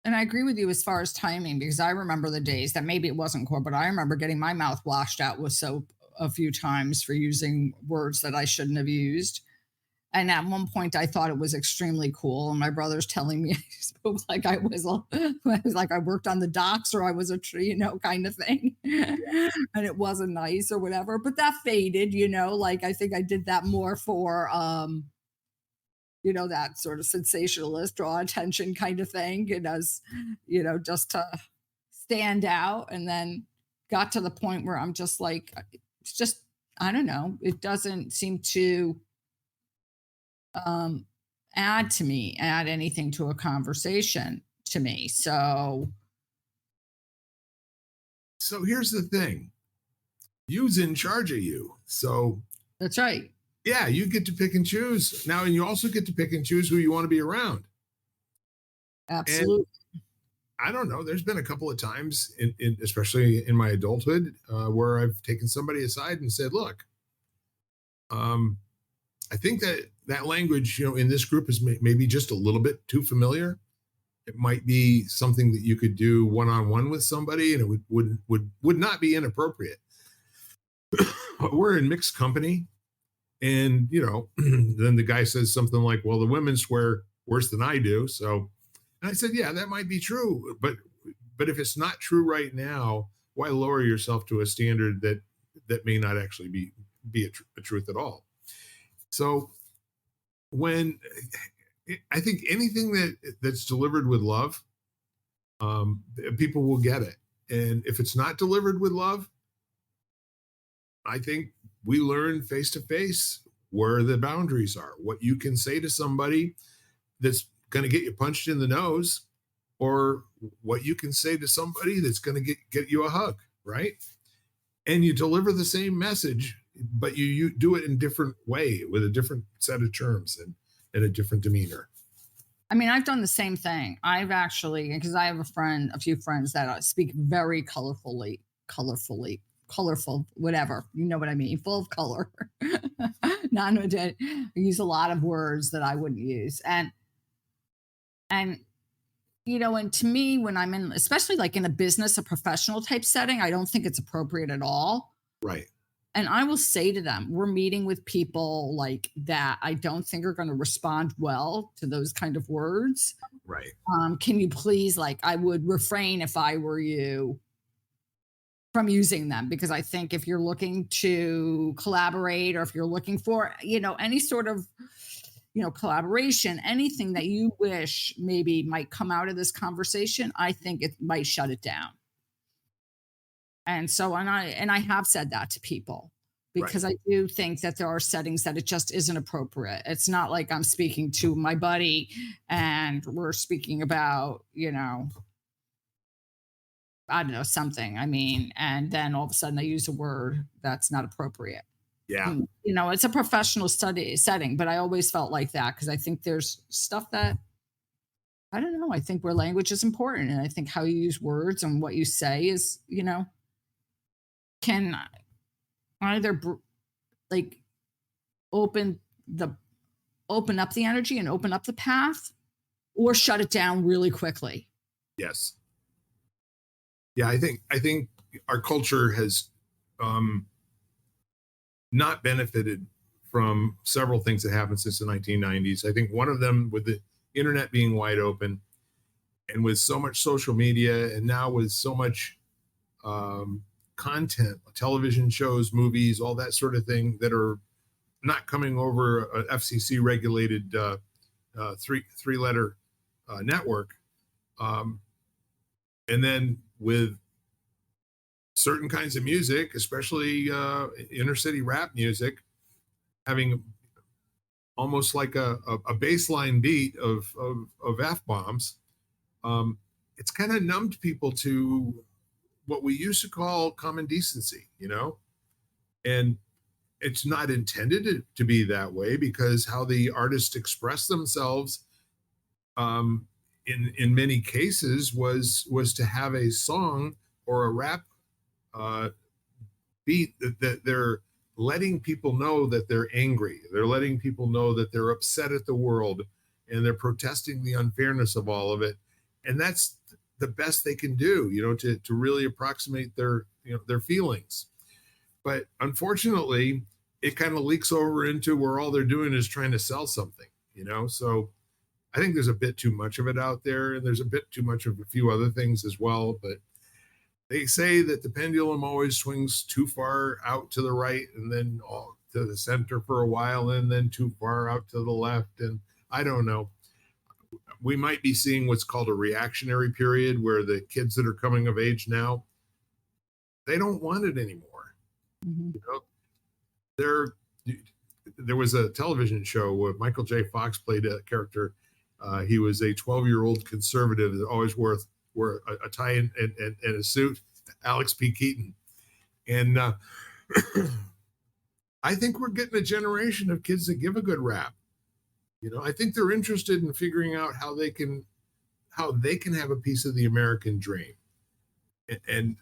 And I agree with you as far as timing, because I remember the days that maybe it wasn't core, but I remember getting my mouth washed out with soap a few times for using words that I shouldn't have used. And at one point, I thought it was extremely cool. And my brother's telling me I spoke like I was like I worked on the docks or I was a tree, kind of thing. And it wasn't nice or whatever. But that faded, like I think I did that more for that sort of sensationalist, draw attention kind of thing, just to stand out. And then got to the point where I'm just like, it's just, I don't know, it doesn't seem to add anything to a conversation to me. So here's the thing. You's in charge of you. So that's right. Yeah, you get to pick and choose now, and you also get to pick and choose who you want to be around. Absolutely. And I don't know. There's been a couple of times, especially in my adulthood, where I've taken somebody aside and said, "Look, I think that language, in this group is maybe just a little bit too familiar. It might be something that you could do one-on-one with somebody, and it would not be inappropriate. But we're in mixed company." And, then the guy says something like, "Well, the women swear worse than I do." So, and I said, "Yeah, that might be true. But if it's not true right now, why lower yourself to a standard that may not actually be a truth at all?" So when I think anything that's delivered with love, people will get it. And if it's not delivered with love, I think we learn face to face where the boundaries are, what you can say to somebody that's going to get you punched in the nose, or what you can say to somebody that's going to get you a hug, right? And you deliver the same message, but you do it in a different way with a different set of terms and a different demeanor. I mean, I've done the same thing. I've actually, because I have a few friends that speak very colorful, whatever, you know what I mean, full of color. I use a lot of words that I wouldn't use. And to me, when I'm in, especially like in a business, a professional type setting, I don't think it's appropriate at all. Right. And I will say to them, we're meeting with people like that I don't think are going to respond well to those kind of words. Right. Can you please, I would refrain if I were you from using them, because I think if you're looking to collaborate, or if you're looking for, any sort of, collaboration, anything that you wish maybe might come out of this conversation, I think it might shut it down. And so, and I have said that to people, because right. I do think that there are settings that it just isn't appropriate. It's not like I'm speaking to my buddy and we're speaking about, I don't know, something. I mean, and then all of a sudden I use a word that's not appropriate. Yeah. It's a professional study setting, but I always felt like that, because I think there's stuff that, I don't know, I think where language is important. And I think how you use words and what you say is, can either open up the energy and open up the path, or shut it down really quickly. Yes. Yeah, I think our culture has not benefited from several things that happened since the 1990s. I think one of them, with the internet being wide open and with so much social media, and now with so much content, television shows, movies, all that sort of thing that are not coming over a FCC regulated three-letter network. And then with certain kinds of music, especially inner city rap music, having almost like a baseline beat of F-bombs, it's kind of numbed people to what we used to call common decency, and it's not intended to be that way, because how the artists express themselves in many cases was to have a song or a rap beat that they're letting people know that they're angry. They're letting people know that they're upset at the world, and they're protesting the unfairness of all of it. And that's the best they can do, to really approximate their feelings. But unfortunately, it kind of leaks over into where all they're doing is trying to sell something, So I think there's a bit too much of it out there, and there's a bit too much of a few other things as well. But they say that the pendulum always swings too far out to the right, and then all to the center for a while, and then too far out to the left. And I don't know. We might be seeing what's called a reactionary period, where the kids that are coming of age now, they don't want it anymore. Mm-hmm. There was a television show where Michael J. Fox played a character. He was a 12-year-old conservative that always wore a tie and a suit, Alex P. Keaton. And I think we're getting a generation of kids that give a good rap. I think they're interested in figuring out how they can have a piece of the American dream. And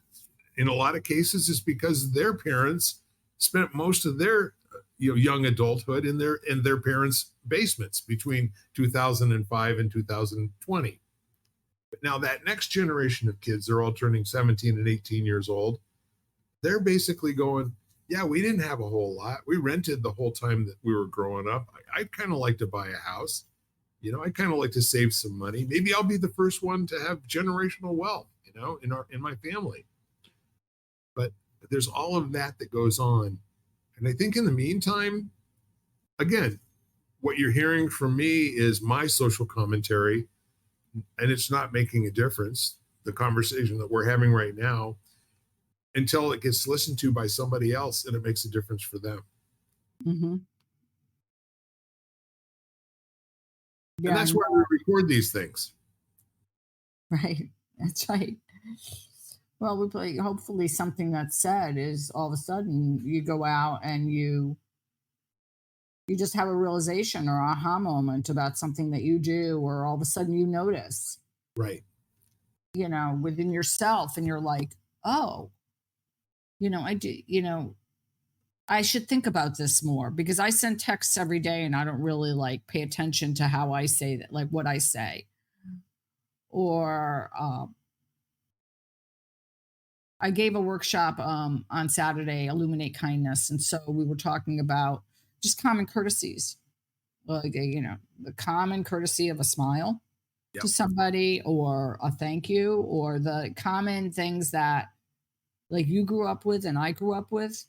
in a lot of cases, it's because their parents spent most of their young adulthood in their parents' basements between 2005 and 2020. But now that next generation of kids, they're all turning 17 and 18 years old. They're basically going, yeah, we didn't have a whole lot. We rented the whole time that we were growing up. I'd kind of like to buy a house. I'd kind of like to save some money. Maybe I'll be the first one to have generational wealth, in my family. But there's all of that goes on. And I think in the meantime, again, what you're hearing from me is my social commentary, and it's not making a difference, the conversation that we're having right now, until it gets listened to by somebody else and it makes a difference for them. Mm-hmm. Yeah, and that's why we record these things. Right. That's right. Well, hopefully something that's said is all of a sudden you go out and you just have a realization or aha moment about something that you do, or all of a sudden you notice. Right. Within yourself, and you're like, oh, I do, I should think about this more, because I send texts every day and I don't really pay attention to how I say that, what I say. Or I gave a workshop on Saturday, Illuminate Kindness. And so we were talking about just common courtesies, the common courtesy of a smile to somebody, or a thank you, or the common things that you grew up with and I grew up with.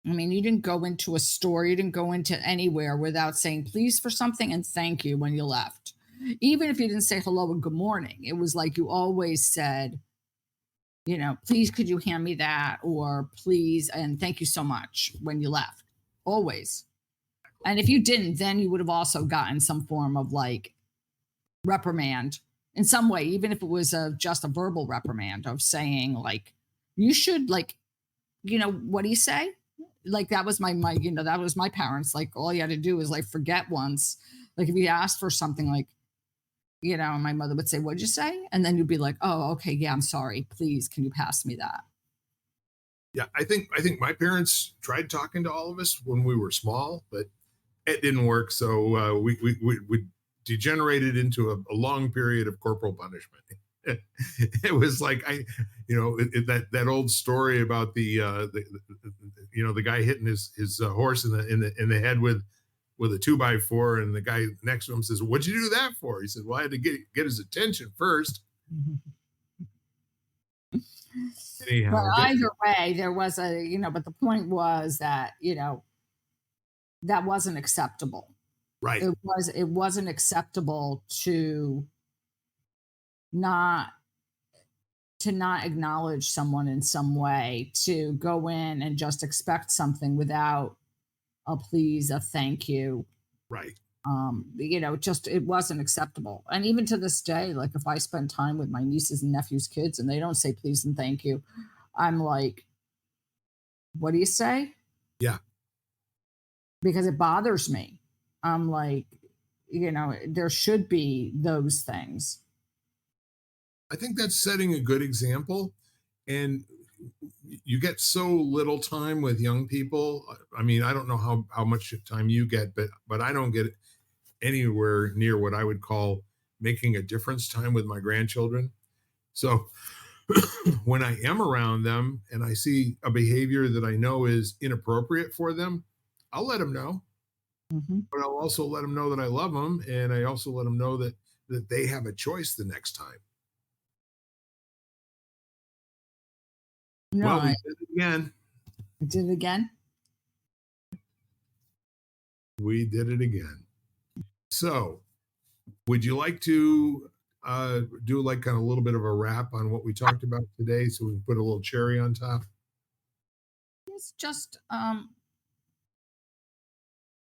I mean, you didn't go into a store, you didn't go into anywhere without saying please for something and thank you when you left. Even if you didn't say hello and good morning, it was you always said, please, could you hand me that? Or please, and thank you so much when you left. Always. And if you didn't, then you would have also gotten some form of reprimand in some way, even if it was just a verbal reprimand of saying you should what do you say? That was my that was my parents. All you had to do was forget once. If you asked for something and my mother would say, what'd you say? And then you'd be like, oh, okay, yeah, I'm sorry. Please, can you pass me that? Yeah, I think my parents tried talking to all of us when we were small, but it didn't work. So we degenerated into a long period of corporal punishment. It was that old story about the the guy hitting his horse in the head with a 2x4, and the guy next to him says, "What'd you do that for?" He said, "Well, I had to get his attention first." Anyhow, But either way, there was but the point was that, that wasn't acceptable. right. It wasn't acceptable to not acknowledge someone in some way, to go in and just expect something without a please, a thank you. Right. Just it wasn't acceptable. And even to this day, like if I spend time with my nieces and nephews' kids and they don't say please and thank you, I'm like, what do you say? Yeah. Because it bothers me. I'm like, there should be those things. I think that's setting a good example. And you get so little time with young people. I mean, I don't know how much time you get, but I don't get anywhere near what I would call making a difference time with my grandchildren. So when I am around them and I see a behavior that I know is inappropriate for them, I'll let them know. Mm-hmm. But I'll also let them know that I love them, and I also let them know that they have a choice the next time. No, Well, we did it again. Did it again. We did it again. So, would you like to do like kind of a little bit of a wrap on what we talked about today, so we can put a little cherry on top? It's just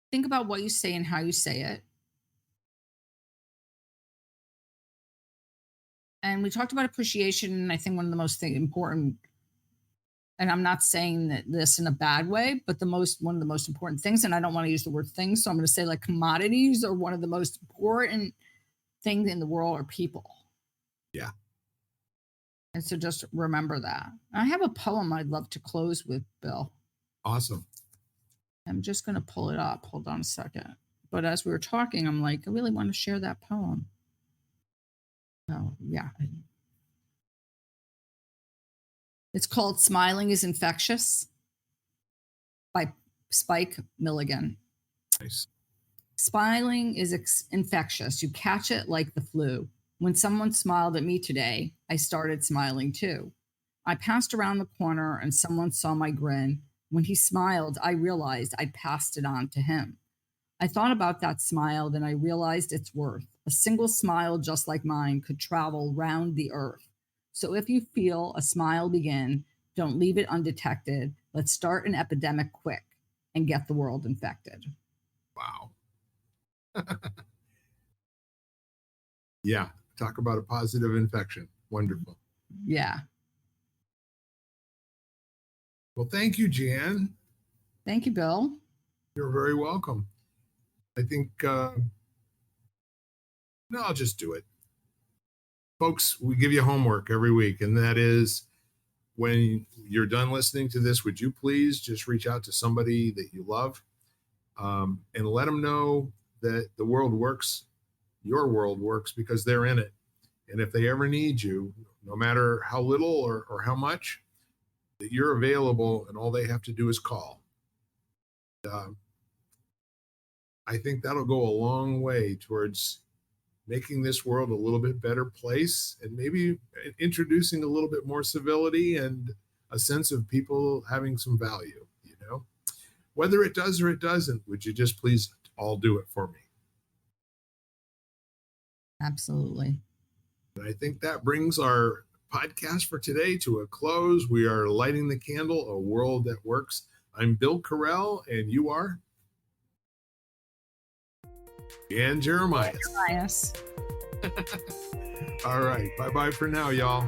think about what you say and how you say it. And we talked about appreciation, and I think one of the most important, and I'm not saying that this in a bad way, but one of the most important things, and I don't want to use the word things, so I'm going to say like commodities are one of the most important things in the world are people. Yeah. And so just remember that. I have a poem I'd love to close with, Bill. Awesome. I'm just going to pull it up. Hold on a second. But as we were talking, I'm like, I really want to share that poem. Oh, yeah. It's called Smiling is Infectious by Spike Milligan. Nice. Smiling is infectious. You catch it like the flu. When someone smiled at me today, I started smiling too. I passed around the corner and someone saw my grin. When he smiled, I realized I'd passed it on to him. I thought about that smile, then I realized its worth. A single smile just like mine could travel round the earth. So if you feel a smile begin, don't leave it undetected. Let's start an epidemic quick and get the world infected. Wow. Yeah. Talk about a positive infection. Wonderful. Yeah. Well, thank you, Jan. Thank you, Bill. You're very welcome. I think, no, I'll just do it. Folks, we give you homework every week, and that is when you're done listening to this, would you please just reach out to somebody that you love and let them know that the world works, your world works, because they're in it. And if they ever need you, no matter how little or how much, that you're available, and all they have to do is call. I think that'll go a long way towards making this world a little bit better place, and maybe introducing a little bit more civility and a sense of people having some value, whether it does or it doesn't. Would you just please all do it for me? Absolutely. And I think that brings our podcast for today to a close. We are lighting the candle, a world that works. I'm Bill Correll, and you are? And Jeremias. All right. Bye-bye for now, y'all.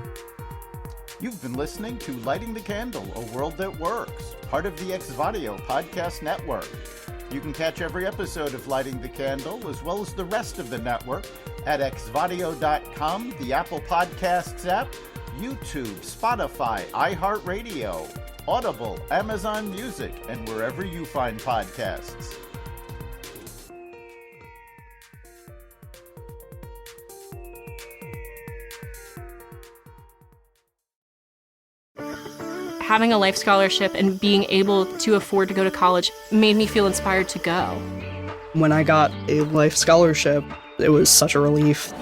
You've been listening to Lighting the Candle, a world that works, part of the Xvadio podcast network. You can catch every episode of Lighting the Candle, as well as the rest of the network, at xvadio.com, the Apple Podcasts app, YouTube, Spotify, iHeartRadio, Audible, Amazon Music, and wherever you find podcasts. having a life scholarship and being able to afford to go to college made me feel inspired to go. When I got a life scholarship, it was such a relief.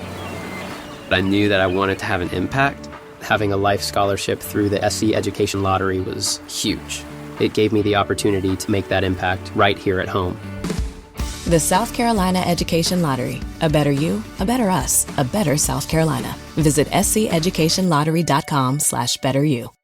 I knew that I wanted to have an impact. Having a life scholarship through the SC Education Lottery was huge. It gave me the opportunity to make that impact right here at home. The South Carolina Education Lottery. A better you, a better us, a better South Carolina. Visit sceducationlottery.com/betteryou.